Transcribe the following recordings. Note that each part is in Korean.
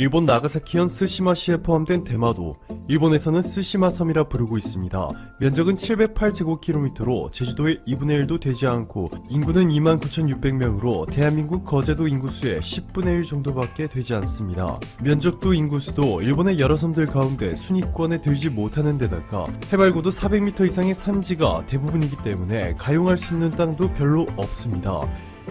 일본 나가사키현 스시마시에 포함된 대마도, 일본에서는 스시마 섬이라 부르고 있습니다. 면적은 708제곱킬로미터로 제주도의 2분의 1도 되지 않고 인구는 29,600명으로 대한민국 거제도 인구수의 10분의 1 정도밖에 되지 않습니다. 면적도 인구수도 일본의 여러 섬들 가운데 순위권에 들지 못하는 데다가 해발고도 400m 이상의 산지가 대부분이기 때문에 가용할 수 있는 땅도 별로 없습니다.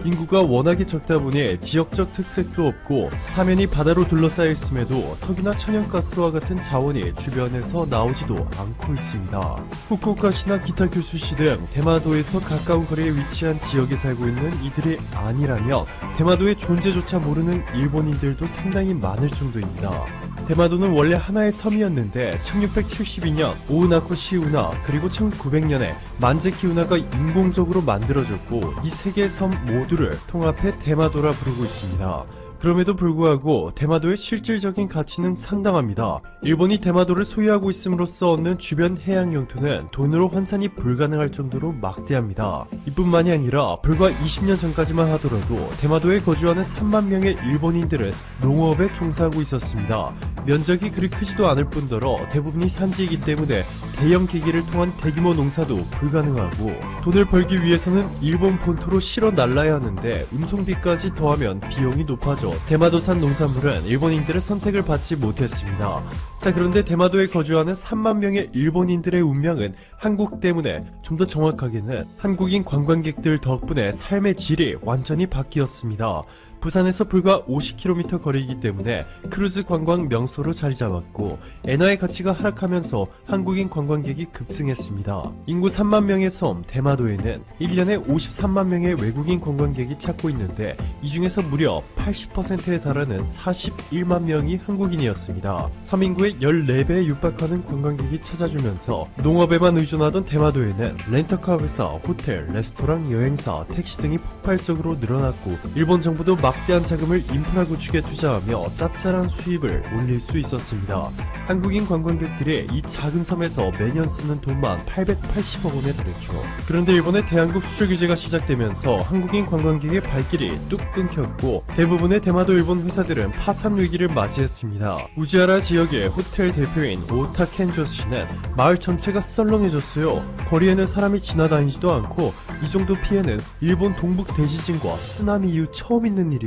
인구가 워낙에 적다 보니 지역적 특색도 없고 사면이 바다로 둘러싸여 있음에도 석유나 천연가스와 같은 자원이 주변에서 나오지도 않고 있습니다. 후쿠오카시나 기타 규슈시 등 대마도에서 가까운 거리에 위치한 지역에 살고 있는 이들이 아니라면 대마도의 존재조차 모르는 일본인들도 상당히 많을 정도입니다. 대마도는 원래 하나의 섬이었는데 1672년 오우나코 시우나 그리고 1900년에 만제키 우나가 인공적으로 만들어졌고 이 세 개의 섬 모두를 통합해 대마도라 부르고 있습니다. 그럼에도 불구하고 대마도의 실질적인 가치는 상당합니다. 일본이 대마도를 소유하고 있음으로써 얻는 주변 해양 영토는 돈으로 환산이 불가능할 정도로 막대합니다. 이뿐만이 아니라 불과 20년 전까지만 하더라도 대마도에 거주하는 3만 명의 일본인들은 농업에 종사하고 있었습니다. 면적이 그리 크지도 않을 뿐더러 대부분이 산지이기 때문에 대형 기기를 통한 대규모 농사도 불가능하고 돈을 벌기 위해서는 일본 본토로 실어 날라야 하는데 운송비까지 더하면 비용이 높아져 대마도산 농산물은 일본인들의 선택을 받지 못했습니다. 자, 그런데 대마도에 거주하는 3만 명의 일본인들의 운명은 한국 때문에, 좀 더 정확하게는 한국인 관광객들 덕분에 삶의 질이 완전히 바뀌었습니다. 부산에서 불과 50km 거리이기 때문에 크루즈 관광 명소로 자리 잡았고 엔화의 가치가 하락하면서 한국인 관광객이 급증했습니다. 인구 3만 명의 섬 대마도에는 1년에 53만 명의 외국인 관광객이 찾고 있는데 이 중에서 무려 80%에 달하는 41만 명이 한국인이었습니다. 서민구의 14배에 육박하는 관광객이 찾아주면서 농업에만 의존하던 대마도에는 렌터카 회사, 호텔, 레스토랑, 여행사, 택시 등이 폭발적으로 늘어났고 일본 정부도 막대한 자금을 인프라 구축에 투자하며 짭짤한 수입을 올릴 수 있었습니다. 한국인 관광객들이 이 작은 섬에서 매년 쓰는 돈만 880억 원에 달했죠. 그런데 일본의 대한국 수출 규제가 시작되면서 한국인 관광객의 발길이 뚝 끊겼고 대부분의 대마도 일본 회사들은 파산 위기를 맞이했습니다. 우지하라 지역의 호텔 대표인 오타 켄조 씨는 마을 전체가 썰렁해졌어요. 거리에는 사람이 지나다니지도 않고 이 정도 피해는 일본 동북 대지진과 쓰나미 이후 처음 있는 일이에요.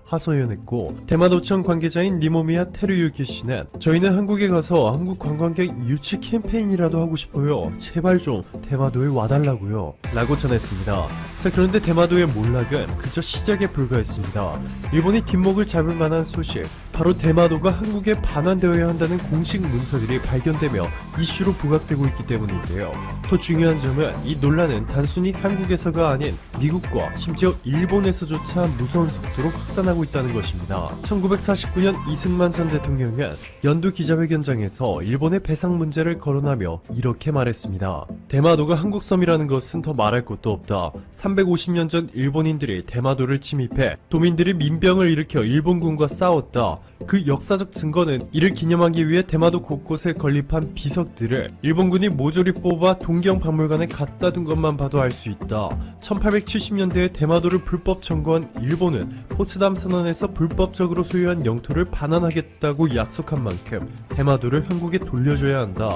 하소연했고 대마도청 관계자인 니모미야 테루유키 씨는 저희는 한국에 가서 한국 관광객 유치 캠페인이라도 하고 싶어요. 제발 좀 대마도에 와달라고요 라고 전했습니다. 자, 그런데 대마도의 몰락은 그저 시작에 불과했습니다. 일본이 뒷목을 잡을 만한 소식, 바로 대마도가 한국에 반환되어야 한다는 공식 문서들이 발견되며 이슈로 부각되고 있기 때문인데요. 더 중요한 점은 이 논란은 단순히 한국에서가 아닌 미국과 심지어 일본에서조차 무서운 속도로 확산하고 있다는 것입니다. 1949년 이승만 전 대통령은 연두 기자회견장에서 일본의 배상 문제를 거론하며 이렇게 말했습니다. 대마도가 한국 섬이라는 것은 더 말할 것도 없다. 350년 전 일본인들이 대마도를 침입해 도민들이 민병을 일으켜 일본군과 싸웠다. 그 역사적 증거는 이를 기념하기 위해 대마도 곳곳에 건립한 비석들을 일본군이 모조리 뽑아 동경박물관에 갖다 둔 것만 봐도 알 수 있다. 1870년대에 대마도를 불법 점거한 일본은 포츠담 선언에서 불법적으로 소유한 영토를 반환하겠다고 약속한 만큼 대마도를 한국에 돌려줘야 한다.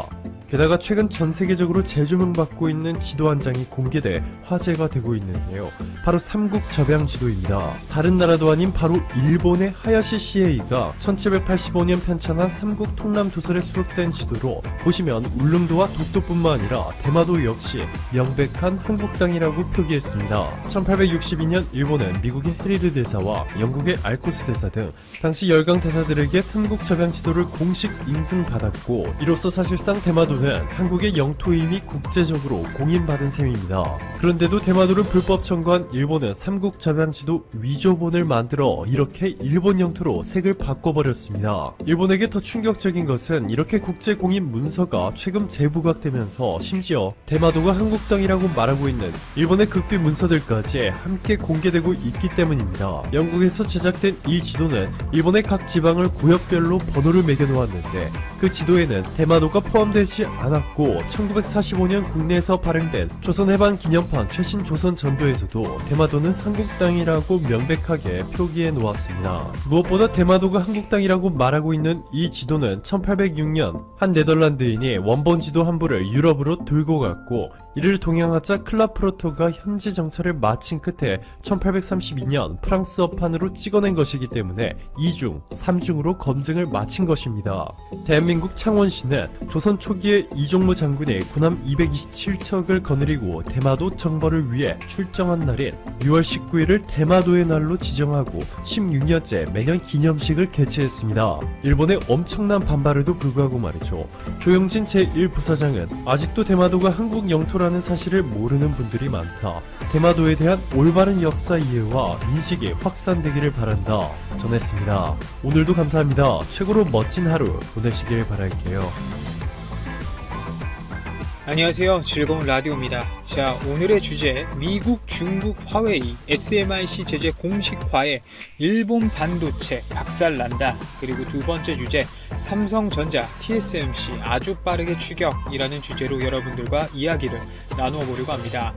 게다가 최근 전 세계적으로 재조명받고 있는 지도 한 장이 공개돼 화제가 되고 있는데요. 바로 삼국 접양 지도입니다. 다른 나라도 아닌 바로 일본의 하야시 시에이가 1785년 편찬한 삼국 통남 도설에 수록된 지도로 보시면 울릉도와 독도뿐만 아니라 대마도 역시 명백한 한국 땅이라고 표기했습니다. 1862년 일본은 미국의 헤리드 대사와 영국의 알코스 대사 등 당시 열강 대사들에게 삼국 접양 지도를 공식 인증받았고 이로써 사실상 대마도 한국의 영토임이 국제적으로 공인받은 셈입니다. 그런데도 대마도를 불법 점거한 일본은 삼국 접양지도 위조본을 만들어 이렇게 일본 영토로 색을 바꿔버렸습니다. 일본에게 더 충격적인 것은 이렇게 국제 공인 문서가 최근 재부각되면서 심지어 대마도가 한국 땅이라고 말하고 있는 일본의 극비 문서들까지 함께 공개되고 있기 때문입니다. 영국에서 제작된 이 지도는 일본의 각 지방을 구역별로 번호를 매겨 놓았는데 그 지도에는 대마도가 포함되지 않았고 1945년 국내에서 발행된 조선해방기념판 최신 조선전도에서도 대마도는 한국 땅이라고 명백하게 표기해 놓았습니다. 무엇보다 대마도가 한국 땅이라고 말하고 있는 이 지도는 1806년 한 네덜란드인이 원본 지도 한 부를 유럽으로 들고 갔고 이를 동양학자 클라프로토가 현지 정찰을 마친 끝에 1832년 프랑스어판으로 찍어낸 것이기 때문에 2중, 3중으로 검증을 마친 것입니다. 대한민국 창원시는 조선 초기에 이종무 장군이 군함 227척을 거느리고 대마도 정벌을 위해 출정한 날인 6월 19일을 대마도의 날로 지정하고 16년째 매년 기념식을 개최했습니다. 일본의 엄청난 반발에도 불구하고 말이죠. 조영진 제1부사장은 아직도 대마도가 한국 영토라는 사실을 모르는 분들이 많다. 대마도에 대한 올바른 역사 이해와 인식이 확산되기를 바란다. 전했습니다. 오늘도 감사합니다. 최고로 멋진 하루 보내시길 바랄게요. 안녕하세요. 즐거운 라디오입니다. 자, 오늘의 주제 미국, 중국, 화웨이, SMIC 제재 공식 화해, 일본 반도체 박살난다. 그리고 두 번째 주제 삼성전자, TSMC 아주 빠르게 추격이라는 주제로 여러분들과 이야기를 나누어 보려고 합니다.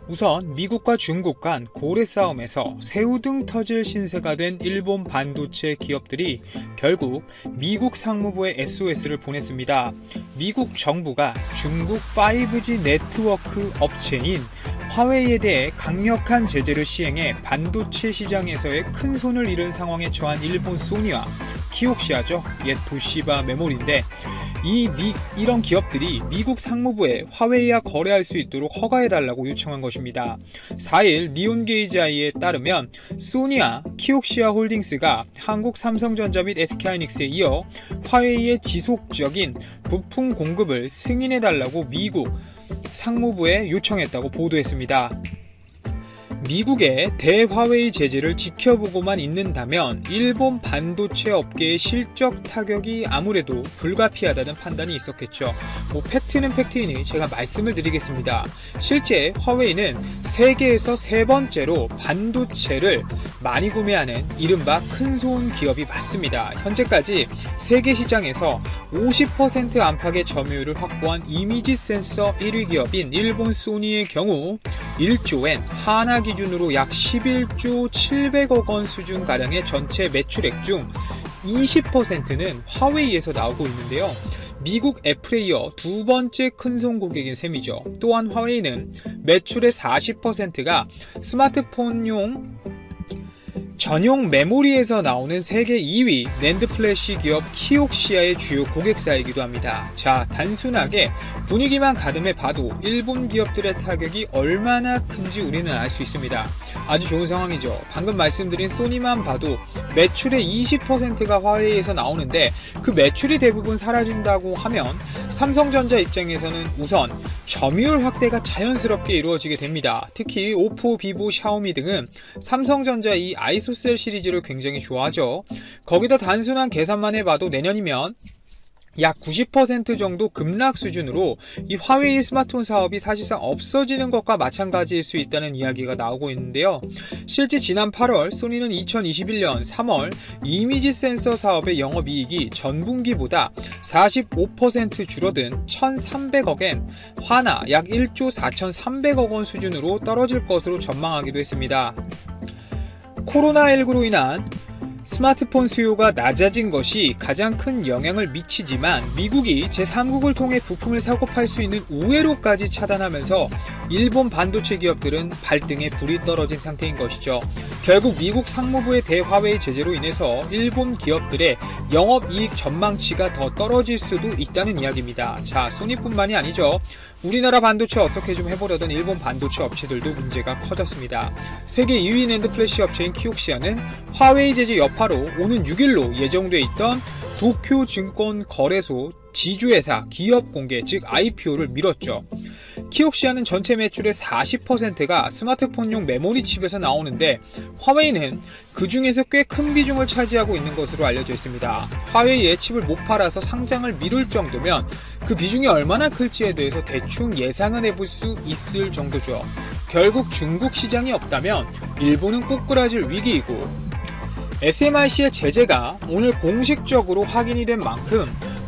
우선 미국과 중국 간 고래 싸움에서 새우등 터질 신세가 된 일본 반도체 기업들이 결국 미국 상무부에 SOS를 보냈습니다. 미국 정부가 중국 5G 네트워크 업체인 화웨이에 대해 강력한 제재를 시행해 반도체 시장에서의 큰 손을 잃은 상황에 처한 일본 소니와 키옥시아죠. 옛 도시바 메모리인데 이런 기업들이 미국 상무부에 화웨이와 거래할 수 있도록 허가해달라고 요청한 것입니다. 4일 니온게이지아이에 따르면 소니와 키옥시아 홀딩스가 한국 삼성전자 및 SK하이닉스에 이어 화웨이의 지속적인 부품 공급을 승인해달라고 미국 상무부에 요청했다고 보도했습니다. 미국의 대화웨이 제재를 지켜보고만 있는다면 일본 반도체 업계의 실적 타격이 아무래도 불가피하다는 판단이 있었겠죠. 팩트는 팩트이니 제가 말씀을 드리겠습니다. 실제 화웨이는 세계에서 세 번째로 반도체를 많이 구매하는 이른바 큰손 기업이 맞습니다. 현재까지 세계 시장에서 50% 안팎의 점유율을 확보한 이미지 센서 1위 기업인 일본 소니의 경우 1조엔 하나 기준으로 약 11조 700억 원 수준가량의 전체 매출액 중 20%는 화웨이에서 나오고 있는데요. 미국 애플에 이어 두 번째 큰손 고객인 셈이죠. 또한 화웨이는 매출의 40%가 스마트폰용 전용 메모리에서 나오는 세계 2위 낸드 플래시 기업 키옥시아의 주요 고객사이기도 합니다. 자, 단순하게 분위기만 가늠해 봐도 일본 기업들의 타격이 얼마나 큰지 우리는 알 수 있습니다. 아주 좋은 상황이죠. 방금 말씀드린 소니만 봐도 매출의 20%가 화웨이에서 나오는데 그 매출이 대부분 사라진다고 하면 삼성전자 입장에서는 우선 점유율 확대가 자연스럽게 이루어지게 됩니다. 특히 오포, 비보, 샤오미 등은 삼성전자 이 아이소셀 시리즈를 굉장히 좋아하죠. 거기다 단순한 계산만 해봐도 내년이면 약 90% 정도 급락 수준으로 이 화웨이 스마트폰 사업이 사실상 없어지는 것과 마찬가지일 수 있다는 이야기가 나오고 있는데요. 실제 지난 8월 소니는 2021년 3월 이미지 센서 사업의 영업이익이 전분기보다 45% 줄어든 1,300억엔 화나 약 1조 4,300억 원 수준으로 떨어질 것으로 전망하기도 했습니다. 코로나19로 인한 스마트폰 수요가 낮아진 것이 가장 큰 영향을 미치지만 미국이 제3국을 통해 부품을 사고 팔 수 있는 우회로까지 차단하면서 일본 반도체 기업들은 발등에 불이 떨어진 상태인 것이죠. 결국 미국 상무부의 대화웨이 제재로 인해서 일본 기업들의 영업이익 전망치가 더 떨어질 수도 있다는 이야기입니다. 자, 소니뿐만이 아니죠. 우리나라 반도체 어떻게 좀 해보려던 일본 반도체 업체들도 문제가 커졌습니다. 세계 2위 낸드 플래시 업체인 키옥시아는 화웨이 제재 여파로 오는 6일로 예정돼 있던 도쿄증권거래소 지주회사 기업 공개 즉 IPO를 미뤘죠. 키옥시아는 전체 매출의 40%가 스마트폰용 메모리 칩에서 나오는데 화웨이는 그 중에서 꽤 큰 비중을 차지하고 있는 것으로 알려져 있습니다. 화웨이의 칩을 못 팔아서 상장을 미룰 정도면 그 비중이 얼마나 클지에 대해서 대충 예상은 해볼 수 있을 정도죠. 결국 중국 시장이 없다면 일본은 꼬꾸라질 위기이고 SMIC의 제재가 오늘 공식적으로 확인이 된 만큼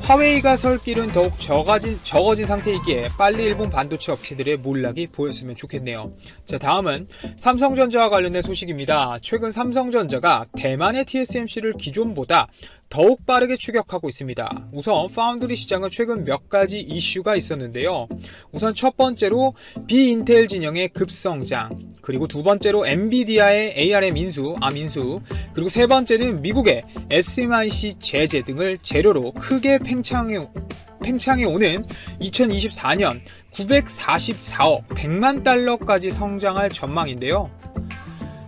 화웨이가 설 길은 더욱 적어진 상태이기에 빨리 일본 반도체 업체들의 몰락이 보였으면 좋겠네요. 자, 다음은 삼성전자와 관련된 소식입니다. 최근 삼성전자가 대만의 TSMC를 기존보다 더욱 빠르게 추격하고 있습니다. 우선 파운드리 시장은 최근 몇 가지 이슈가 있었는데요. 우선 첫 번째로 비인텔 진영의 급성장, 그리고 두 번째로 엔비디아의 ARM 인수, 그리고 세 번째는 미국의 SMIC 제재 등을 재료로 크게 팽창해 오는 2024년 944억 100만 달러까지 성장할 전망인데요.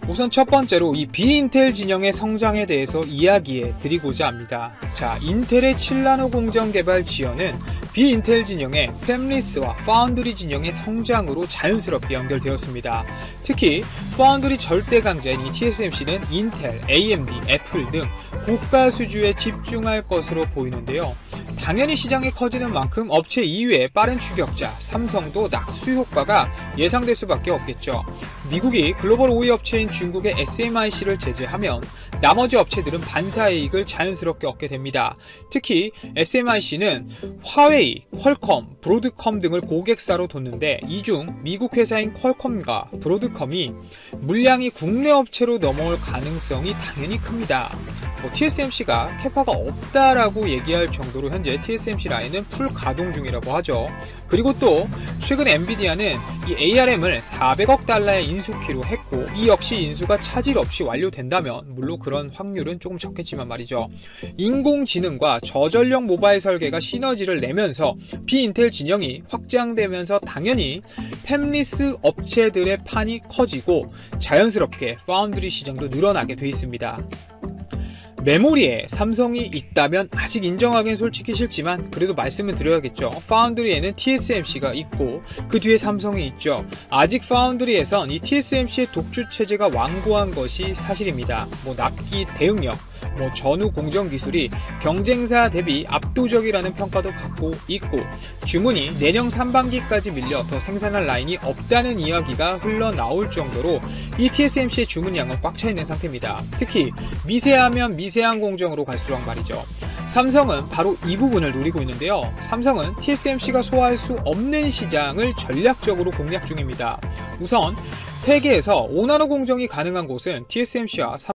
우선 첫 번째로 이 비인텔 진영의 성장에 대해서 이야기해 드리고자 합니다. 자, 인텔의 7나노 공정 개발 지원은 비인텔 진영의 팹리스와 파운드리 진영의 성장으로 자연스럽게 연결되었습니다. 특히 파운드리 절대 강자인 이 TSMC는 인텔, AMD, 애플 등 고가 수주에 집중할 것으로 보이는데요. 당연히 시장이 커지는 만큼 업체 이외의 빠른 추격자 삼성도 낙수 효과가 예상될 수밖에 없겠죠. 미국이 글로벌 5위 업체인 중국의 SMIC를 제재하면 나머지 업체들은 반사이익을 자연스럽게 얻게 됩니다. 특히 SMIC는 화웨이, 퀄컴, 브로드컴 등을 고객사로 뒀는데 이 중 미국 회사인 퀄컴과 브로드컴이 물량이 국내 업체로 넘어올 가능성이 당연히 큽니다. TSMC가 캐파가 없다라고 얘기할 정도로 현재 TSMC 라인은 풀 가동 중이라고 하죠. 그리고 또 최근 엔비디아는 이 ARM을 400억 달러에 인수키로 했고, 이 역시 인수가 차질 없이 완료된다면, 물론 그런 확률은 조금 적겠지만 말이죠, 인공지능과 저전력 모바일 설계가 시너지를 내면서 비인텔 진영이 확장되면서 당연히 팹리스 업체들의 판이 커지고 자연스럽게 파운드리 시장도 늘어나게 돼 있습니다. 메모리에 삼성이 있다면 아직 인정하기는 솔직히 싫지만 그래도 말씀을 드려야겠죠. 파운드리에는 TSMC가 있고 그 뒤에 삼성이 있죠. 아직 파운드리에선 이 TSMC의 독주 체제가 완고한 것이 사실입니다. 납기 대응력, 전후 공정 기술이 경쟁사 대비 압도적이라는 평가도 받고 있고, 주문이 내년 상반기까지 밀려 더 생산할 라인이 없다는 이야기가 흘러나올 정도로 이 TSMC의 주문량은 꽉 차 있는 상태입니다. 특히 미세하면 미세한 공정으로 갈수록 말이죠. 삼성은 바로 이 부분을 노리고 있는데요. 삼성은 TSMC가 소화할 수 없는 시장을 전략적으로 공략 중입니다. 우선 세계에서 5나노 공정이 가능한 곳은 TSMC와